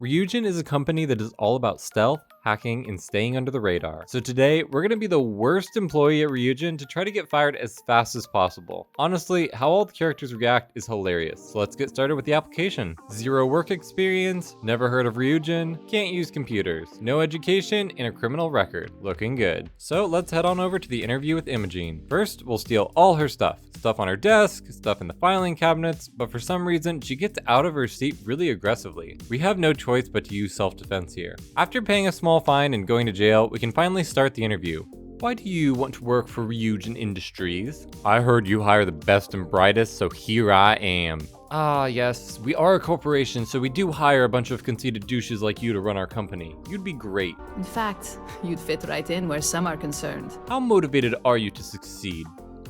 Ryujin is a company that is all about stealth, hacking, and staying under the radar. So today, we're gonna be the worst employee at Ryujin to try to get fired as fast as possible. Honestly, how all the characters react is hilarious. So let's get started with the application. 0 work experience, never heard of Ryujin, can't use computers, no education, and a criminal record. Looking good. So let's head on over to the interview with Imogene. First, we'll steal all her stuff. Stuff on her desk, stuff in the filing cabinets, but for some reason, she gets out of her seat really aggressively. We have no choice but to use self-defense here. After paying a small fine and going to jail, we can finally start the interview. Why do you want to work for Ryujin Industries? I heard you hire the best and brightest, so here I am. Ah, yes, we are a corporation, so we do hire a bunch of conceited douches like you to run our company. You'd be great. In fact, you'd fit right in where some are concerned. How motivated are you to succeed?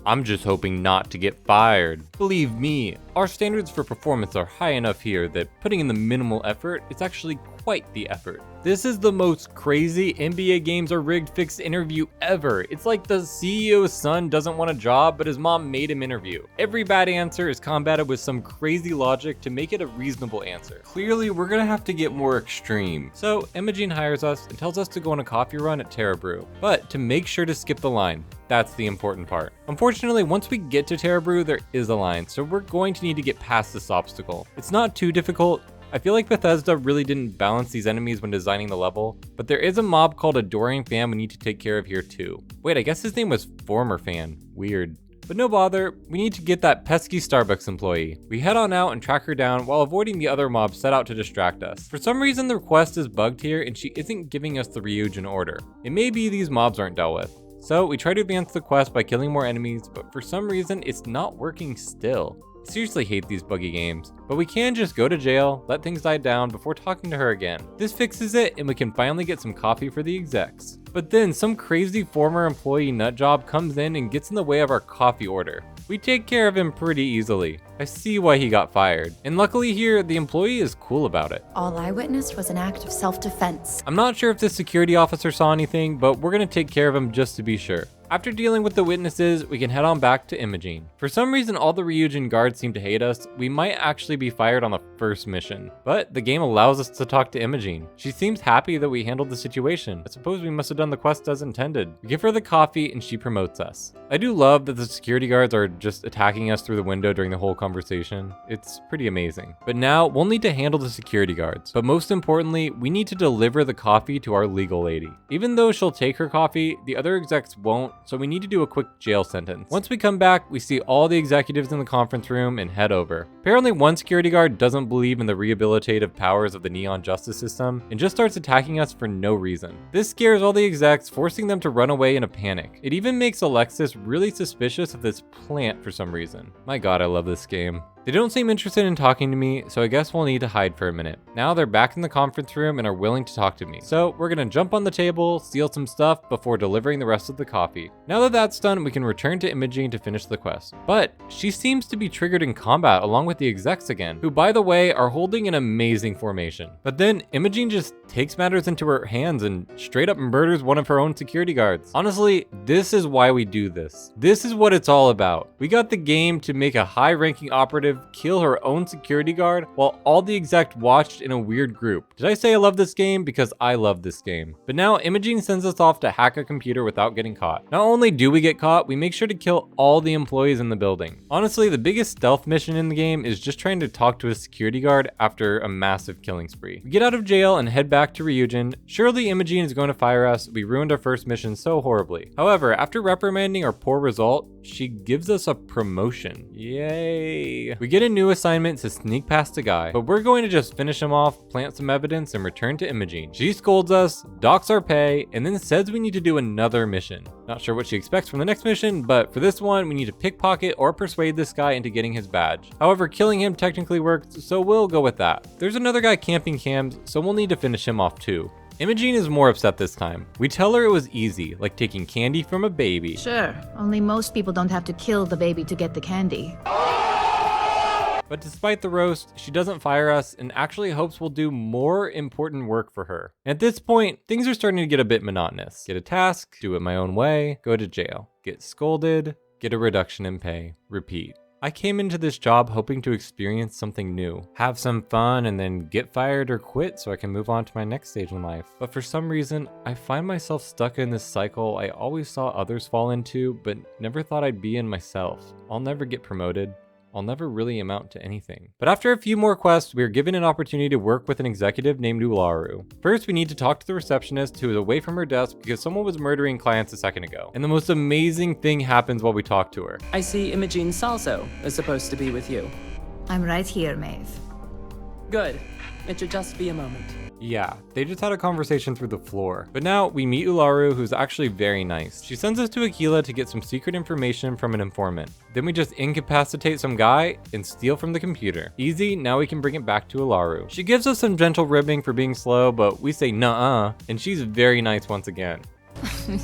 I'm just hoping not to get fired. Believe me, our standards for performance are high enough here that putting in the minimal effort is actually quite the effort. This is the most crazy NBA games are rigged fixed interview ever. It's like the CEO's son doesn't want a job, but his mom made him interview. Every bad answer is combated with some crazy logic to make it a reasonable answer. Clearly, we're gonna have to get more extreme. So, Imogene hires us and tells us to go on a coffee run at Terra Brew, but to make sure to skip the line. That's the important part. Unfortunately, once we get to Terra Brew, there is a line, so we're going to need to get past this obstacle. It's not too difficult. I feel like Bethesda really didn't balance these enemies when designing the level, but there is a mob called a Dorian Fan we need to take care of here too. Wait, I guess his name was Former Fan. Weird. But no bother, we need to get that pesky Starbucks employee. We head on out and track her down while avoiding the other mobs set out to distract us. For some reason the quest is bugged here and she isn't giving us the Ryujin order. It may be these mobs aren't dealt with. So we try to advance the quest by killing more enemies, but for some reason it's not working still. I seriously hate these buggy games, but we can just go to jail, let things die down before talking to her again. This fixes it and we can finally get some coffee for the execs. But then some crazy former employee nutjob comes in and gets in the way of our coffee order. We take care of him pretty easily. I see why he got fired. And luckily here, the employee is cool about it. All I witnessed was an act of self-defense. I'm not sure if this security officer saw anything, but we're gonna take care of him just to be sure. After dealing with the witnesses, we can head on back to Imogene. For some reason, all the Ryujin guards seem to hate us. We might actually be fired on the first mission, but the game allows us to talk to Imogene. She seems happy that we handled the situation. I suppose we must have done the quest as intended. We give her the coffee and she promotes us. I do love that the security guards are just attacking us through the window during the whole conversation. It's pretty amazing. But now we'll need to handle the security guards. But most importantly, we need to deliver the coffee to our legal lady. Even though she'll take her coffee, the other execs won't, so we need to do a quick jail sentence. Once we come back, we see all the executives in the conference room and head over. Apparently one security guard doesn't believe in the rehabilitative powers of the neon justice system and just starts attacking us for no reason. This scares all the execs, forcing them to run away in a panic. It even makes Alexis really suspicious of this plant for some reason. My god, I love this game. They don't seem interested in talking to me, so I guess we'll need to hide for a minute. Now they're back in the conference room and are willing to talk to me. So we're gonna jump on the table, steal some stuff before delivering the rest of the coffee. Now that that's done, we can return to Imogene to finish the quest. But she seems to be triggered in combat along with the execs again, who by the way are holding an amazing formation. But then Imogene just takes matters into her hands and straight up murders one of her own security guards. Honestly, this is why we do this. This is what it's all about. We got the game to make a high-ranking operative kill her own security guard while all the exec watched in a weird group. Did I say I love this game? Because I love this game. But now Imogene sends us off to hack a computer without getting caught. Not only do we get caught, we make sure to kill all the employees in the building. Honestly, the biggest stealth mission in the game is just trying to talk to a security guard after a massive killing spree. We get out of jail and head back to Ryujin. Surely Imogene is going to fire us. We ruined our first mission so horribly. However, after reprimanding our poor result, she gives us a promotion. Yay! We get a new assignment to sneak past a guy, but we're going to just finish him off, plant some evidence, and return to Imogene. She scolds us, docks our pay, and then says we need to do another mission. Not sure what she expects from the next mission, but for this one, we need to pickpocket or persuade this guy into getting his badge. However, killing him technically works, so we'll go with that. There's another guy camping cams, so we'll need to finish him off too. Imogene is more upset this time. We tell her it was easy, like taking candy from a baby. Sure, only most people don't have to kill the baby to get the candy. But despite the roast, she doesn't fire us and actually hopes we'll do more important work for her. At this point, things are starting to get a bit monotonous. Get a task, do it my own way, go to jail. Get scolded, get a reduction in pay, repeat. I came into this job hoping to experience something new, have some fun, and then get fired or quit so I can move on to my next stage in life. But for some reason, I find myself stuck in this cycle I always saw others fall into, but never thought I'd be in myself. I'll never get promoted. I'll never really amount to anything. But after a few more quests, we are given an opportunity to work with an executive named Uaru. First, we need to talk to the receptionist who is away from her desk because someone was murdering clients a second ago. And the most amazing thing happens while we talk to her. I see Imogene Salso is supposed to be with you. I'm right here, Maeve. Good. It should just be a moment. Yeah, they just had a conversation through the floor. But now we meet Uaru, who's actually very nice. She sends us to Aquila to get some secret information from an informant. Then we just incapacitate some guy and steal from the computer. Easy, now we can bring it back to Uaru. She gives us some gentle ribbing for being slow, but we say nuh-uh, and she's very nice once again.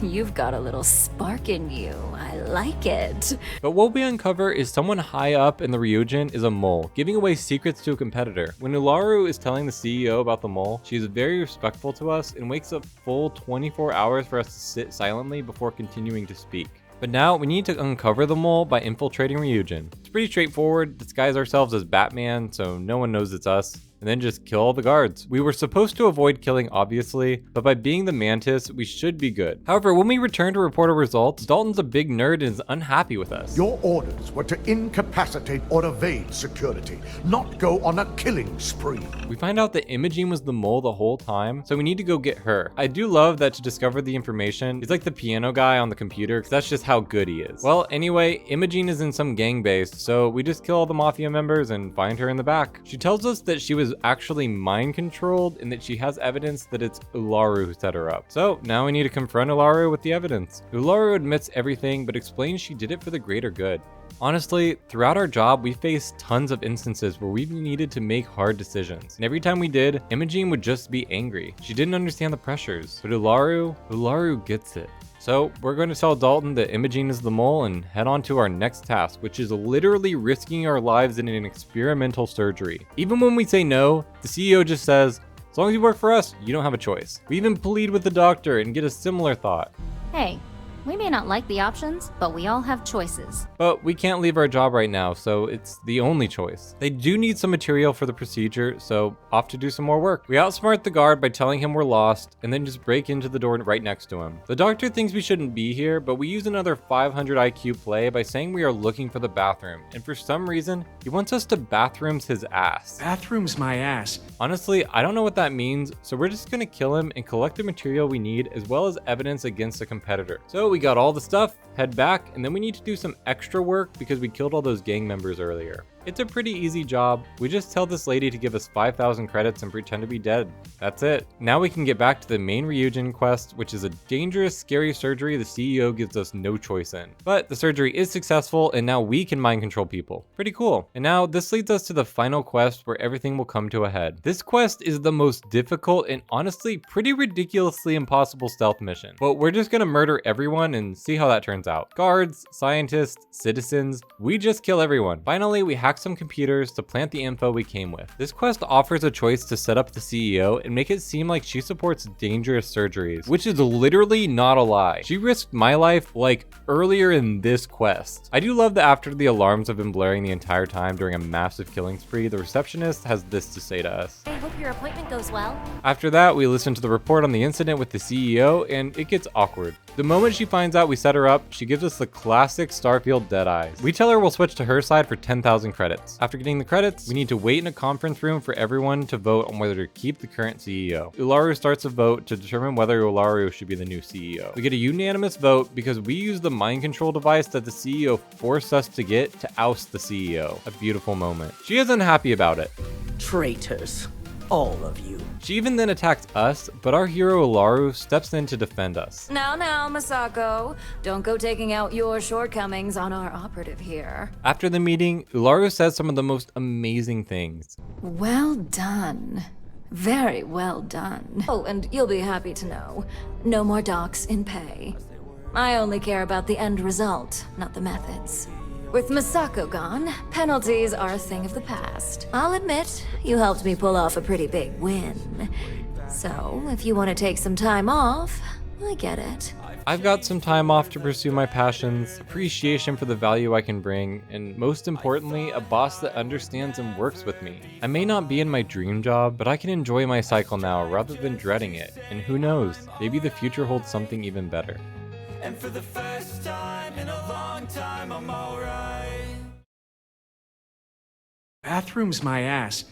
You've got a little spark in you. I like it. But what we uncover is someone high up in the Ryujin is a mole, giving away secrets to a competitor. When Uaru is telling the CEO about the mole, she is very respectful to us and wakes up full 24 hours for us to sit silently before continuing to speak. But now we need to uncover the mole by infiltrating Ryujin. It's pretty straightforward, disguise ourselves as Batman so no one knows it's us, and then just kill all the guards. We were supposed to avoid killing obviously, but by being the Mantis, we should be good. However, when we return to report our results, Dalton's a big nerd and is unhappy with us. Your orders were to incapacitate or evade security, not go on a killing spree. We find out that Imogene was the mole the whole time, so we need to go get her. I do love that to discover the information, he's like the piano guy on the computer, because that's just how good he is. Well, anyway, Imogene is in some gang base, so we just kill all the mafia members and find her in the back. She tells us that she was actually mind controlled and that she has evidence that it's Uaru who set her up. So now we need to confront Uaru with the evidence. Uaru admits everything but explains she did it for the greater good. Honestly, throughout our job, we faced tons of instances where we needed to make hard decisions. And every time we did, Imogene would just be angry. She didn't understand the pressures. But Uaru gets it. So we're going to tell Dalton that Imogene is the mole and head on to our next task, which is literally risking our lives in an experimental surgery. Even when we say no, the CEO just says, as long as you work for us, you don't have a choice. We even plead with the doctor and get a similar thought. Hey, we may not like the options, but we all have choices. But we can't leave our job right now, so it's the only choice. They do need some material for the procedure, so off to do some more work. We outsmart the guard by telling him we're lost, and then just break into the door right next to him. The doctor thinks we shouldn't be here, but we use another 500 IQ play by saying we are looking for the bathroom, and for some reason, he wants us to bathrooms his ass. Bathroom's my ass. Honestly, I don't know what that means, so we're just gonna kill him and collect the material we need as well as evidence against a competitor. So we got all the stuff, head back, and then we need to do some extra work because we killed all those gang members earlier. It's a pretty easy job. We just tell this lady to give us 5,000 credits and pretend to be dead. That's it. Now we can get back to the main Ryujin quest, which is a dangerous, scary surgery the CEO gives us no choice in. But the surgery is successful, and now we can mind control people. Pretty cool. And now this leads us to the final quest where everything will come to a head. This quest is the most difficult and honestly pretty ridiculously impossible stealth mission. But we're just gonna murder everyone and see how that turns out. Guards, scientists, citizens, we just kill everyone. Finally, we hack some computers to plant the info we came with. This quest offers a choice to set up the CEO and make it seem like she supports dangerous surgeries, which is literally not a lie. She risked my life like earlier in this quest. I do love that after the alarms have been blaring the entire time during a massive killing spree, the receptionist has this to say to us. I hope your appointment goes well. After that, we listen to the report on the incident with the CEO and it gets awkward. The moment she finds out we set her up, she gives us the classic Starfield dead eyes. We tell her we'll switch to her side for 10,000 credits. After getting the credits, we need to wait in a conference room for everyone to vote on whether to keep the current CEO. Uaru starts a vote to determine whether Uaru should be the new CEO. We get a unanimous vote because we use the mind control device that the CEO forced us to get to oust the CEO. A beautiful moment. She is unhappy about it. Traitors. All of you. She even then attacks us, but our hero Uaru steps in to defend us. Now, Masako. Don't go taking out your shortcomings on our operative here. After the meeting, Uaru says some of the most amazing things. Well done. Very well done. Oh, and you'll be happy to know, no more docs in pay. I only care about the end result, not the methods. With Masako gone, penalties are a thing of the past. I'll admit, you helped me pull off a pretty big win. So, if you want to take some time off, I get it. I've got some time off to pursue my passions, appreciation for the value I can bring, and most importantly, a boss that understands and works with me. I may not be in my dream job, but I can enjoy my cycle now rather than dreading it, and who knows, maybe the future holds something even better. And for the first time in a long time, I'm alright. Bathroom's my ass.